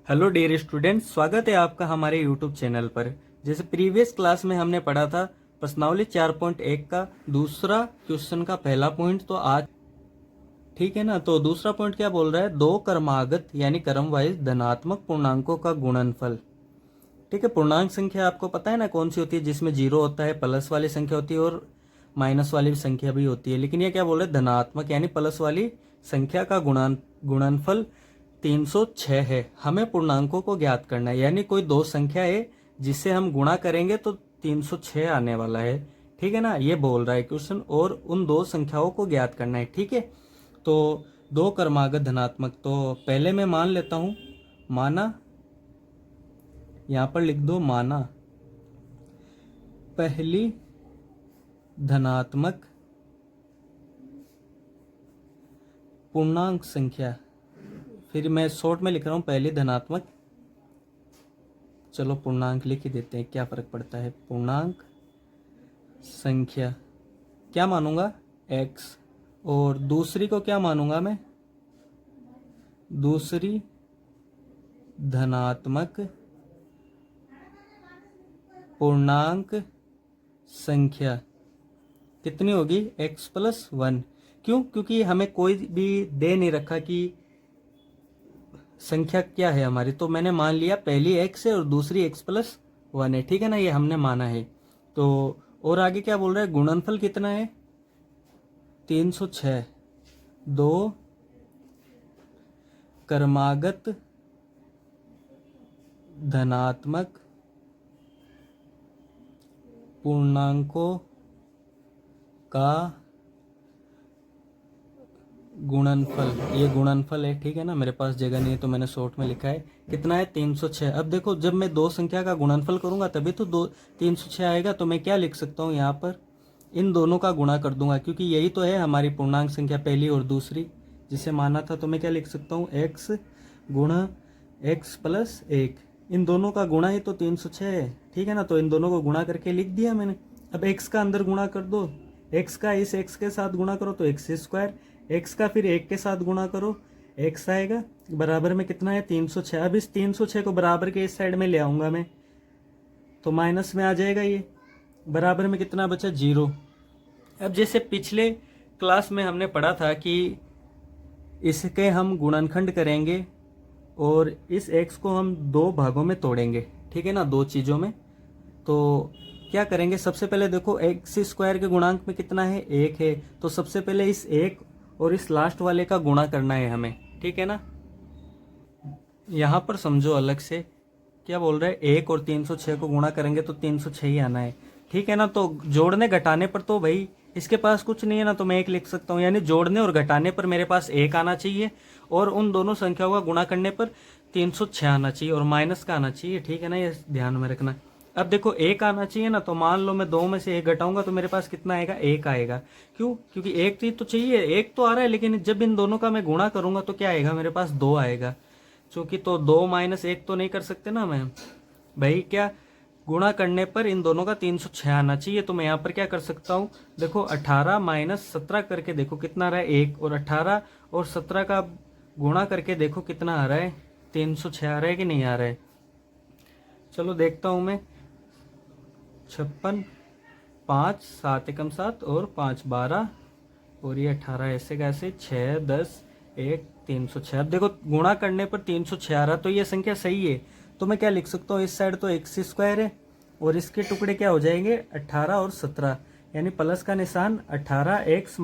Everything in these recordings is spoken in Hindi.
हेलो डियर स्टूडेंट, स्वागत है आपका हमारे यूट्यूब चैनल पर। जैसे प्रीवियस क्लास में हमने पढ़ा था प्रश्नावली 4.1 का दूसरा क्वेश्चन का पहला पॉइंट, तो आज ठीक है ना। तो दूसरा पॉइंट क्या बोल रहा है, दो क्रमागत यानी क्रम वाइज धनात्मक पूर्णांकों का गुणनफल। ठीक है, पूर्णांक संख्या आपको पता है ना कौन सी होती है, जिसमें जीरो होता है, प्लस वाली संख्या होती है और माइनस वाली संख्या भी होती है। लेकिन ये क्या बोल रहे हैं, धनात्मक यानी प्लस वाली संख्या का गुणनफल 306 है। हमें पूर्णांकों को ज्ञात करना है, यानी कोई दो संख्या है जिससे हम गुणा करेंगे तो 306 आने वाला है। ठीक है ना, ये बोल रहा है क्वेश्चन, और उन दो संख्याओं को ज्ञात करना है। ठीक है, तो दो क्रमागत धनात्मक, तो पहले मैं मान लेता हूं, माना, यहां पर लिख दो माना पहली धनात्मक पूर्णांक संख्या, फिर मैं शॉर्ट में लिख रहा हूं पहली धनात्मक, चलो पूर्णांक लिख ही देते हैं, क्या फर्क पड़ता है। पूर्णांक संख्या क्या मानूंगा, x, और दूसरी को क्या मानूंगा मैं, दूसरी धनात्मक पूर्णांक संख्या कितनी होगी, x+1। क्यों, क्योंकि हमें कोई भी दे नहीं रखा कि संख्या क्या है हमारी, तो मैंने मान लिया पहली x है और दूसरी x+1 है। ठीक है ना, ये हमने माना है। तो और आगे क्या बोल रहा है, गुणनफल कितना है, 306। दो क्रमागत धनात्मक पूर्णांकों का गुणनफल, ये गुणनफल है। ठीक है ना, मेरे पास जगह नहीं है तो मैंने शॉर्ट में लिखा है, कितना है, 306। अब देखो, जब मैं दो संख्या का गुणनफल करूंगा तभी तो 306 आएगा। तो मैं क्या लिख सकता हूँ यहाँ पर, इन दोनों का गुणा कर दूंगा, क्योंकि यही तो है हमारी पूर्णांक संख्या पहली और दूसरी जिसे माना था। तो मैं क्या लिख सकता हूँ, x गुणा x+1, इन दोनों का गुणा ही तो 306 है। ठीक है ना, तो इन दोनों को गुणा करके लिख दिया मैंने। अब x का अंदर गुणा कर दो, x का इस x के साथ गुणा करो तो x², x का फिर 1 के साथ गुणा करो, x आएगा, बराबर में कितना है, 306। अब इस 306 को बराबर के इस साइड में ले आऊंगा मैं, तो माइनस में आ जाएगा, ये बराबर में कितना बचा, 0। अब जैसे पिछले क्लास में हमने पढ़ा था कि इसके हम गुणनखंड करेंगे और इस x को हम दो भागों में तोड़ेंगे। ठीक है ना, दो चीज़ों में। तो क्या करेंगे, सबसे पहले देखो x² के गुणांक में कितना है, 1 है। तो सबसे पहले इस 1 और इस लास्ट वाले का गुणा करना है हमें। ठीक है ना, यहाँ पर समझो अलग से, क्या बोल रहे हैं, 1 और 306 को गुणा करेंगे तो 306 ही आना है। ठीक है ना, तो जोड़ने घटाने पर तो भाई इसके पास कुछ नहीं है ना, तो मैं 1 लिख सकता हूँ, यानी जोड़ने और घटाने पर मेरे पास 1 आना चाहिए और उन दोनों संख्याओं का गुणा करने पर 306 आना चाहिए और माइनस का आना चाहिए। ठीक है ना, ये ध्यान में रखना। अब देखो 1 आना चाहिए ना, तो मान लो मैं 2 में से 1 घटाऊंगा तो मेरे पास कितना आएगा, 1 आएगा। क्यों, क्योंकि 1 तो चाहिए, 1 तो आ रहा है, लेकिन जब इन दोनों का मैं गुणा करूंगा तो क्या आएगा, मेरे पास 2 आएगा। चूंकि तो 2 - 1 तो नहीं कर सकते ना मैं भाई, क्या गुणा करने पर इन दोनों का 306 आना चाहिए। तो मैं यहाँ पर क्या कर सकता हूँ, देखो 18 - 17 करके देखो कितना आ रहा है, 1, और 18 और 17 का गुणा करके देखो कितना आ रहा है, 306 आ रहा है कि नहीं आ रहा है। चलो देखता हूँ मैं, 56, 5, 7 एकम 7 और 5 12 और ये 18, ऐसे कैसे, 6 10 1 306। अब देखो गुणा करने पर 306 आ रहा, तो ये संख्या सही है। तो मैं क्या लिख सकता हूँ, इस साइड तो x² है और इसके टुकड़े क्या हो जाएंगे, 18 और 17, यानी प्लस का निशान, 18x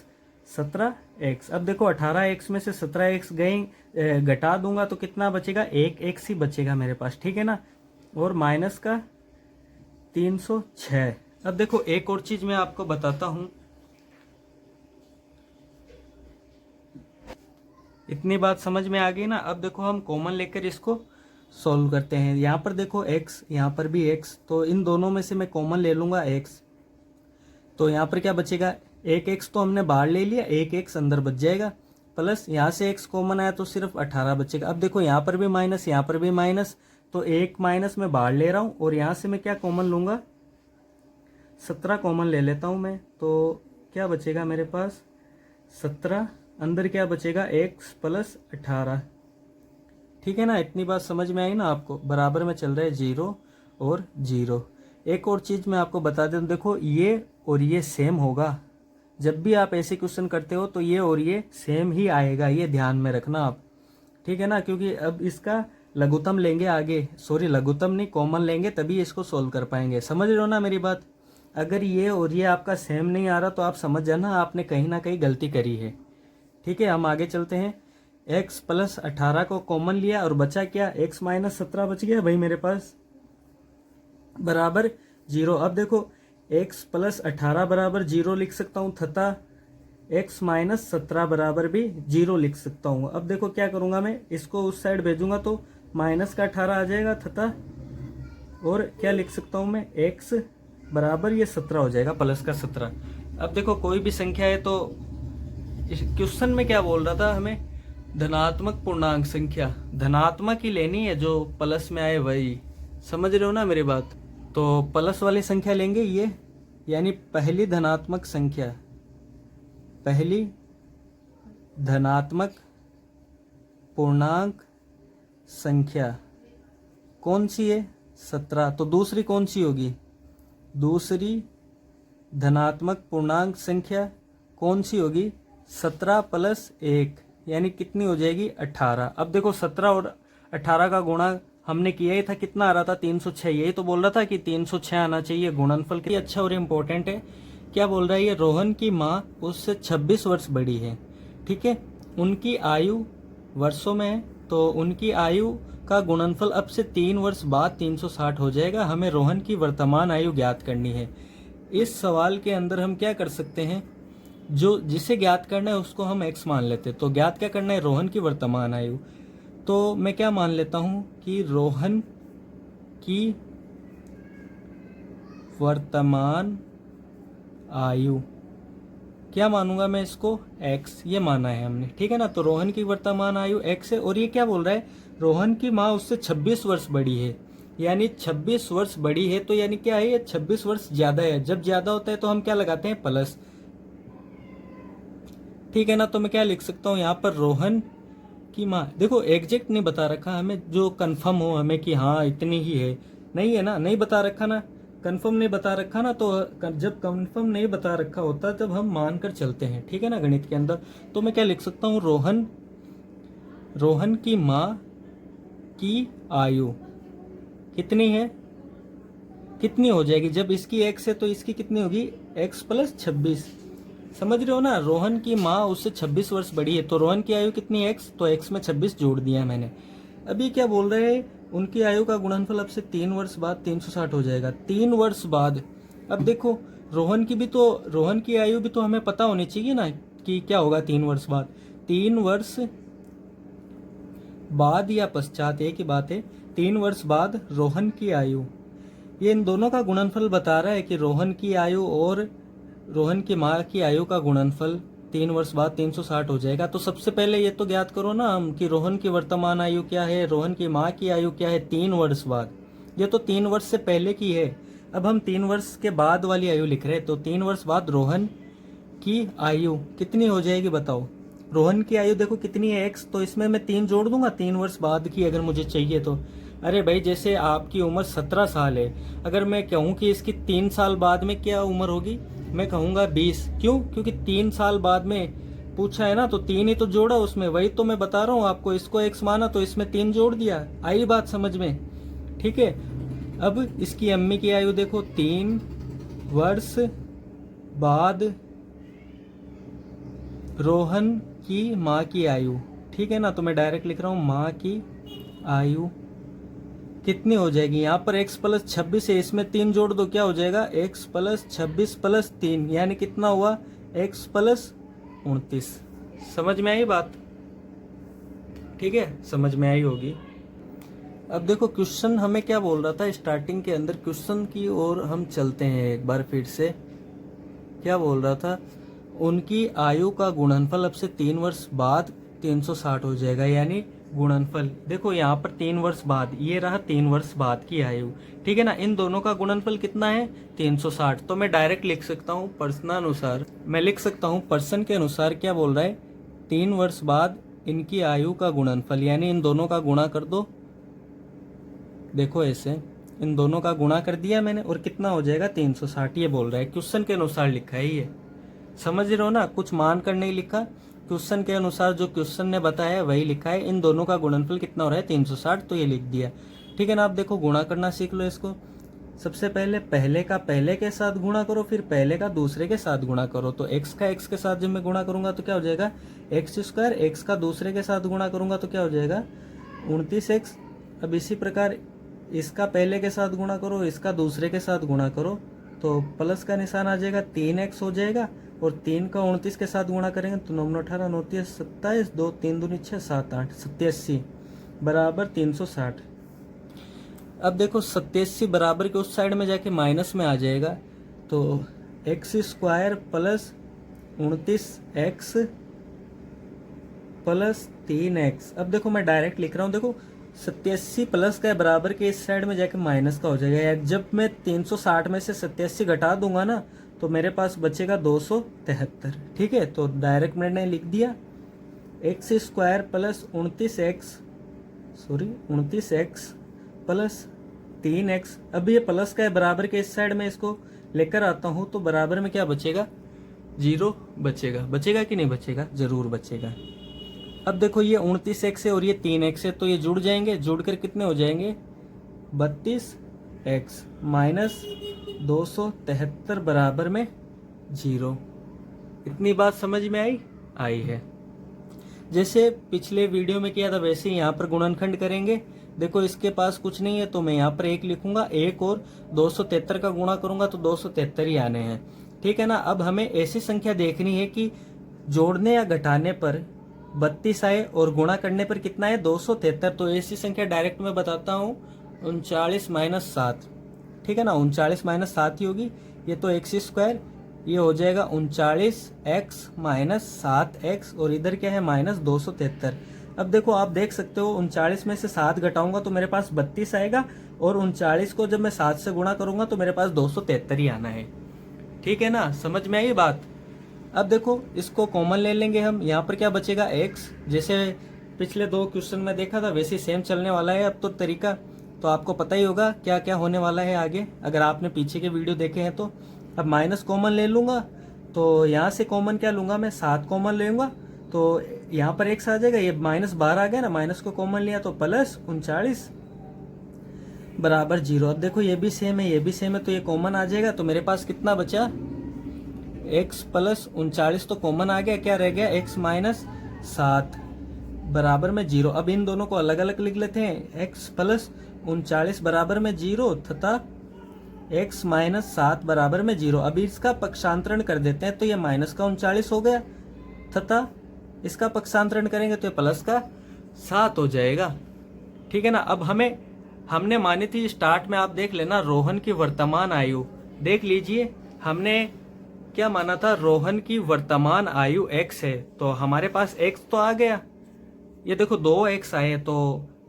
- 17x। अब देखो 18x में से 17x गए, घटा दूंगा तो कितना बचेगा, 1x ही बचेगा मेरे पास। ठीक है ना, और माइनस का 306। अब देखो एक और चीज मैं आपको बताता हूं, इतनी बात समझ में आ गई ना। अब देखो हम कॉमन लेकर इसको सॉल्व करते हैं। यहाँ पर देखो x, यहाँ पर भी x, तो इन दोनों में से मैं कॉमन ले लूंगा x। तो यहाँ पर क्या बचेगा, एक x तो हमने बाहर ले लिया, एक x अंदर बच जाएगा, प्लस यहाँ से x कॉमन आया तो सिर्फ 18 बचेगा। अब देखो यहाँ पर भी माइनस, यहाँ पर भी माइनस, तो एक माइनस मैं बाहर ले रहा हूँ और यहाँ से मैं क्या कॉमन लूंगा, 17 कॉमन ले लेता हूँ मैं। तो क्या बचेगा मेरे पास, 17, अंदर क्या बचेगा, x + 18। ठीक है ना, इतनी बात समझ में आई ना आपको। बराबर में चल रहा है 0 और 0। एक और चीज़ मैं आपको बता दूं, देखो ये और ये सेम होगा। जब भी आप ऐसे क्वेश्चन करते हो तो ये और ये सेम ही आएगा, ये ध्यान में रखना आप, ठीक है ना। क्योंकि अब इसका लघुत्तम लेंगे आगे, सॉरी लघुत्तम नहीं कॉमन लेंगे, तभी इसको सोल्व कर पाएंगे। समझ रहे हो ना मेरी बात। अगर ये और ये आपका सेम नहीं आ रहा तो आप समझ जाना आपने कहीं ना कहीं गलती करी है। ठीक है, हम आगे चलते हैं। x प्लस 18 को कॉमन लिया और बचा क्या, x माइनस 17 बच गया भाई मेरे पास, बराबर 0। अब देखो x प्लस 18 बराबर 0 लिख सकता हूँ, तथा x माइनस 17 बराबर भी 0 लिख सकता हूँ। अब देखो क्या करूँगा मैं, इसको उस साइड भेजूंगा तो माइनस का 18 आ जाएगा, तथा और क्या लिख सकता हूँ मैं, x बराबर ये 17 हो जाएगा, प्लस का 17। अब देखो कोई भी संख्या है तो इस क्वेश्चन में क्या बोल रहा था, हमें धनात्मक पूर्णांक संख्या धनात्मक ही लेनी है, जो प्लस में आए वही। समझ रहे हो ना मेरी बात। तो प्लस वाली संख्या लेंगे ये, यानी पहली धनात्मक संख्या, पहली धनात्मक पूर्णांक संख्या कौन सी है, 17। तो दूसरी कौन सी होगी, दूसरी धनात्मक पूर्णांक संख्या कौन सी होगी, 17 प्लस 1, यानी कितनी हो जाएगी, 18। अब देखो 17 और 18 का गुणा हमने किया ही था, कितना आ रहा था, 306। यही तो बोल रहा था कि 306 आना चाहिए गुणनफल के। अच्छा और इम्पोर्टेंट है, क्या बोल रहा है ये, रोहन की माँ उससे 26 वर्ष बड़ी है, ठीक है। उनकी आयु वर्षों में है, तो उनकी आयु का गुणनफल अब से 3 वर्ष बाद 360 हो जाएगा। हमें रोहन की वर्तमान आयु ज्ञात करनी है। इस सवाल के अंदर हम क्या कर सकते हैं, जो जिसे ज्ञात करना है उसको हम x मान लेते हैं। तो ज्ञात क्या करना है, रोहन की वर्तमान आयु। तो मैं क्या मान लेता हूं कि रोहन की वर्तमान आयु, क्या मानूंगा मैं इसको, x, ये माना है हमने, ठीक है ना। तो रोहन की वर्तमान आयु x है, और ये क्या बोल रहा है, रोहन की माँ उससे 26 वर्ष बड़ी है, यानी 26 वर्ष बड़ी है, तो यानी क्या है, ये 26 वर्ष ज्यादा है। जब ज्यादा होता है तो हम क्या लगाते हैं, प्लस, ठीक है ना। तो मैं क्या लिख सकता हूँ यहाँ पर, रोहन की माँ, देखो एग्जैक्ट नहीं बता रखा हमें, जो कंफर्म हो हमें कि हाँ इतनी ही है, नहीं है ना, नहीं बता रखा ना, कंफर्म नहीं बता रखा ना। तो जब कंफर्म नहीं बता रखा होता तब हम मान कर चलते हैं, ठीक है ना, गणित के अंदर। तो मैं क्या लिख सकता हूँ, रोहन की माँ की आयु कितनी है, कितनी हो जाएगी, जब इसकी x है तो इसकी कितनी होगी, x प्लस 26। समझ रहे हो ना, रोहन की माँ उससे 26 वर्ष बड़ी है, तो रोहन की आयु कितनी है, x, तो x में 26 जोड़ दिया है मैंने। अभी क्या बोल रहे हैं, उनकी आयु का गुणनफल अब से 3 वर्ष बाद 360 हो जाएगा, 3 वर्ष बाद। अब देखो रोहन की आयु भी तो हमें पता होनी चाहिए ना कि क्या होगा 3 वर्ष बाद। 3 वर्ष बाद या पश्चात एक ही बात है, 3 वर्ष बाद रोहन की आयु, ये इन दोनों का गुणनफल बता रहा है कि रोहन की आयु और रोहन की माँ की आयु का गुणनफल 3 वर्ष बाद 360 हो जाएगा। तो सबसे पहले ये तो ज्ञात करो ना हम कि रोहन की वर्तमान आयु क्या है, रोहन की माँ की आयु क्या है, 3 वर्ष बाद। ये तो 3 वर्ष से पहले की है, अब हम 3 वर्ष के बाद वाली आयु लिख रहे हैं। तो 3 वर्ष बाद रोहन की आयु कितनी हो जाएगी बताओ, रोहन की आयु देखो कितनी है, x, तो इसमें मैं 3 जोड़ दूंगा 3 वर्ष बाद की अगर मुझे चाहिए तो। अरे भाई जैसे आपकी उम्र 17 साल है, अगर मैं कहूँ कि इसकी 3 साल बाद में क्या उम्र होगी, मैं कहूँगा 20। क्यों, क्योंकि 3 साल बाद में पूछा है ना, तो 3 ही तो जोड़ा उसमें, वही तो मैं बता रहा हूँ आपको। इसको x माना तो इसमें 3 जोड़ दिया, आई बात समझ में, ठीक है। अब इसकी अम्मी की आयु देखो, 3 वर्ष बाद रोहन की माँ की आयु, ठीक है ना। तो मैं डायरेक्ट लिख रहा हूँ, माँ की आयु कितनी हो जाएगी, यहाँ पर x प्लस 26 है, इसमें 3 जोड़ दो, क्या हो जाएगा, x प्लस 26 प्लस 3, यानी कितना हुआ, x प्लस 29। समझ में आई बात, ठीक है, समझ में आई होगी। अब देखो क्वेश्चन हमें क्या बोल रहा था स्टार्टिंग के अंदर, क्वेश्चन की ओर हम चलते हैं एक बार फिर से। क्या बोल रहा था, उनकी आयु का गुणनफल अब से 3 वर्ष बाद 360 हो जाएगा, यानी गुणनफल देखो यहाँ पर 3 वर्ष बाद, ये रहा 3 वर्ष बाद की आयु, ठीक है ना। इन दोनों का गुणनफल कितना है, 360। तो मैं डायरेक्ट लिख सकता हूँ प्रश्नानुसार, मैं लिख सकता हूँ प्रश्न के अनुसार क्या बोल रहा है, 3 वर्ष बाद इनकी आयु का गुणनफल, यानी इन दोनों का गुणा कर दो। देखो ऐसे इन दोनों का गुणा कर दिया मैंने और कितना हो जाएगा 360। ये बोल रहा है, क्वेश्चन के अनुसार लिखा है ये, समझ रहे हो ना, कुछ मान कर नहीं लिखा, क्वेश्चन के अनुसार जो क्वेश्चन ने बताया वही लिखा है। इन दोनों का गुणनफल कितना हो रहा है 360, तो ये लिख दिया। ठीक है ना। आप देखो गुणा करना सीख लो इसको। सबसे पहले पहले का पहले के साथ गुणा करो, फिर पहले का दूसरे के साथ गुणा करो। तो x का x के साथ जब मैं गुणा करूंगा तो क्या हो जाएगा एक्स स्क्वायर, x का दूसरे के साथ गुणा करूंगा तो क्या हो जाएगा 29x। अब इसी प्रकार इसका पहले के साथ गुणा करो, इसका दूसरे के साथ गुणा करो तो प्लस का निशान आ जाएगा, 3x हो जाएगा। और 3 का 29 के साथ गुणा करेंगे तो 9 18 29 27, 2 3 दूनी 6 7 8 87 बराबर 360। अब देखो 87 बराबर के उस साइड में जाके माइनस में आ जाएगा, तो x square plus 29x plus 3x। अब देखो मैं डायरेक्ट लिख रहा हूँ, देखो 87 प्लस का बराबर के इस साइड में जाके माइनस का हो जाएगा। जब मैं 360 में से 87 घटा दूंगा ना तो मेरे पास बचेगा 273। ठीक है, तो डायरेक्ट मैंने लिख दिया x square plus 29x plus 3x। अब ये प्लस का है बराबर के इस साइड में इसको लेकर आता हूँ तो बराबर में क्या बचेगा 0 बचेगा। बचेगा कि नहीं बचेगा, जरूर बचेगा। अब देखो ये 29x है और ये 3x है, तो ये जुड़ जाएंगे, जुड़कर कितने हो जाएंगे 32x माइनस 273 बराबर में 0। इतनी बात समझ में आई है। जैसे पिछले वीडियो में किया था वैसे ही यहाँ पर गुणनखंड करेंगे। देखो इसके पास कुछ नहीं है तो मैं यहाँ पर 1 लिखूंगा, 1 और 273 का गुणा करूंगा तो 273 ही आने हैं। ठीक है ना। अब हमें ऐसी संख्या देखनी है कि जोड़ने या घटाने पर 32 आए और गुणा करने पर कितना है 273। तो ऐसी संख्या डायरेक्ट मैं बताता हूँ 39 माइनस 7। ठीक है ना, 39 माइनस 7 ही होगी। ये तो एक्स स्क्वायर, ये हो जाएगा 39x माइनस 7x और इधर क्या है माइनस 273। अब देखो आप देख सकते हो 39 में से 7 घटाऊंगा तो मेरे पास 32 आएगा और 39 को जब मैं 7 से गुणा करूंगा तो मेरे पास 273 ही आना है। ठीक है ना, समझ में आई बात। अब देखो इसको कॉमन ले लेंगे हम, यहाँ पर क्या बचेगा x। जैसे पिछले 2 क्वेश्चन में देखा था वैसे सेम चलने वाला है अब तो तरीका, तो आपको पता ही होगा क्या क्या होने वाला है आगे अगर आपने पीछे के वीडियो देखे हैं तो। अब माइनस कॉमन ले लूंगा तो यहाँ से कॉमन क्या लूंगा मैं 7 कॉमन लूंगा तो यहाँ पर x आ जाएगा, ये माइनस 12 आ गया ना, माइनस को कॉमन लिया तो प्लस 39 बराबर 0। अब देखो ये भी सेम है ये भी सेम है तो ये कॉमन आ जाएगा तो मेरे पास कितना बचा x प्लस 39 तो कॉमन आ गया, क्या रह गया x माइनस 7 बराबर में 0। अब इन दोनों को अलग अलग लिख लेते हैं, x प्लस 39 बराबर में 0 तथा x माइनस 7 बराबर में 0। अभी इसका पक्षांतरण कर देते हैं तो ये माइनस का 39 हो गया तथा इसका पक्षांतरण करेंगे तो ये प्लस का 7 हो जाएगा। ठीक है ना। अब हमने मानी थी स्टार्ट में, आप देख लेना रोहन की वर्तमान आयु देख लीजिए, हमने क्या माना था रोहन की वर्तमान आयु x है तो हमारे पास x तो आ गया। ये देखो 2x आए तो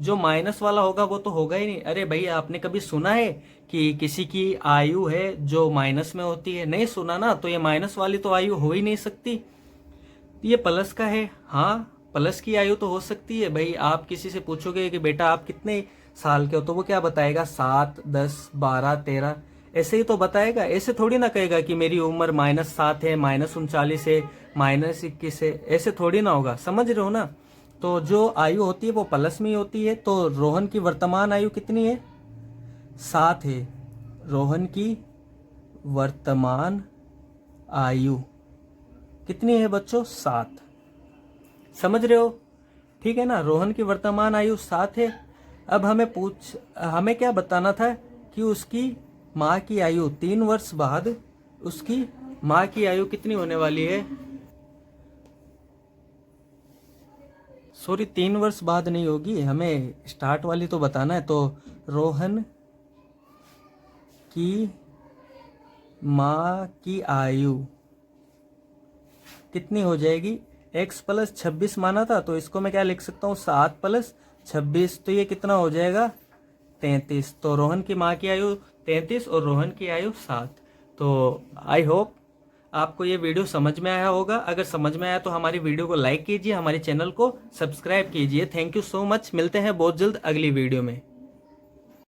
जो माइनस वाला होगा वो तो होगा ही नहीं। अरे भाई आपने कभी सुना है कि किसी की आयु है जो माइनस में होती है, नहीं सुना ना, तो ये माइनस वाली तो आयु हो ही नहीं सकती। ये प्लस का है, हाँ प्लस की आयु तो हो सकती है। भाई आप किसी से पूछोगे कि बेटा आप कितने साल के हो तो वो क्या बताएगा 7 10 12 13 ऐसे ही तो बताएगा। ऐसे थोड़ी ना कहेगा कि मेरी उम्र -7 है -39 है -21 है, ऐसे थोड़ी ना होगा, समझ रहे हो ना। तो जो आयु होती है वो प्लस में ही होती है। तो रोहन की वर्तमान आयु कितनी है 7 है। रोहन की वर्तमान आयु कितनी है बच्चों 7, समझ रहे हो। ठीक है ना, रोहन की वर्तमान आयु 7 है। अब हमें क्या बताना था कि उसकी माँ की आयु 3 वर्ष बाद उसकी माँ की आयु कितनी होने वाली है। सॉरी 3 वर्ष बाद नहीं होगी, हमें स्टार्ट वाली तो बताना है। तो रोहन की माँ की आयु कितनी हो जाएगी, x प्लस 26 माना था तो इसको मैं क्या लिख सकता हूँ 7 प्लस 26, तो ये कितना हो जाएगा 33। तो रोहन की माँ की आयु 33 और रोहन की आयु 7। तो आई होप आपको ये वीडियो समझ में आया होगा। अगर समझ में आया तो हमारी वीडियो को लाइक कीजिए, हमारे चैनल को सब्सक्राइब कीजिए। Thank you so much. मिलते हैं बहुत जल्द अगली वीडियो में।